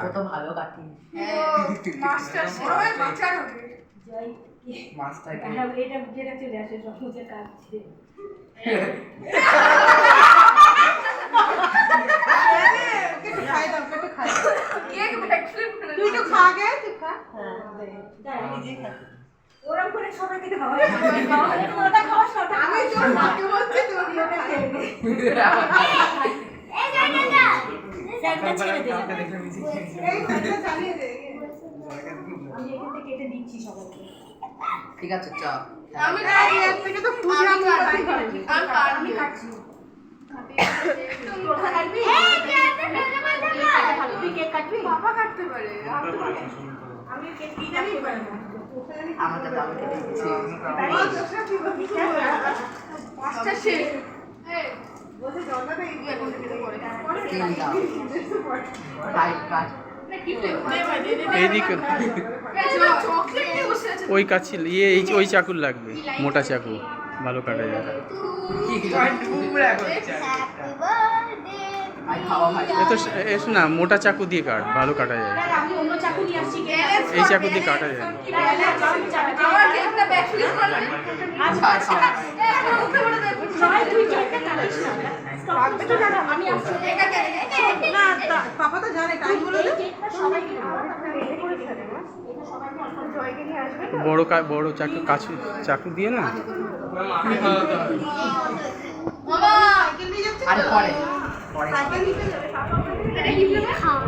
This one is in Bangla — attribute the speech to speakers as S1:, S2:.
S1: কত ভালো কাটি
S2: মাস্টার সবাই বাচ্চা হবে
S1: জয় মাস্টার
S3: এটা যেটা চলে আসে সবুজে কাটছে
S2: তুই তো খা গে তুই খা
S3: ওরকম করে সবাইকে খাওয়া ওটা খাওয়া সব
S2: আমি তোর মাকে বলছি তোর দিওটা খেয়ে নে
S3: এই জায়গাটা স্যারটা ছেড়ে দে
S2: এই ঘরটা চালিয়ে দে
S3: আমি এখান থেকে কেটে দিচ্ছি সবাইকে
S1: ঠিক আছে চ
S2: আমি খাই এর থেকে তো খুঁজে আমি
S3: আমি কাটছি
S2: তোর খাবি
S3: তুই কেক কাটবি
S2: বাবা কাটতে পারে
S3: আমি কেক কি জানি পারি না
S1: আমাদের বাবা কেটে দিচ্ছি
S2: পাঁচটা শেষ এই বলতে জলটা এই এখন থেকে করে
S1: তিন দাও খাই কাট
S4: এইদিকে
S2: চকলেট দিয়ে বসে আছে
S4: ওই কাছিল ওই চাকুর লাগবে, মোটা চাকু ভালো কাটা যায়।
S1: আই খাওয়া ভাই
S4: এসো না, মোটা চাকু দিয়ে কাট, ভালো কাটা যায়।
S3: আমি অন্য চাকু নিয়ে আসছি
S4: এই চাকু দিয়ে কাটা যায় না।
S2: আমার কেকটা ব্যাকফ্লিপ করবে
S3: সবাই তুই কেকটা কাটিস না আমি আসছি
S2: না পাপা তো জানে টাইম বলে দে
S3: কেকটা সবাইকে রেডি করে ফেলে না এটা সবাইকে অল্প জয়কে নিয়ে আসবে তো
S4: বড় চাকু চাকু দিয়ে না।
S2: বাবা সাইকেল নিয়ে যাচ্ছে
S1: আরে পরে পরে
S2: সাইকেল নিতে যাবে পাপা
S3: খাওয়া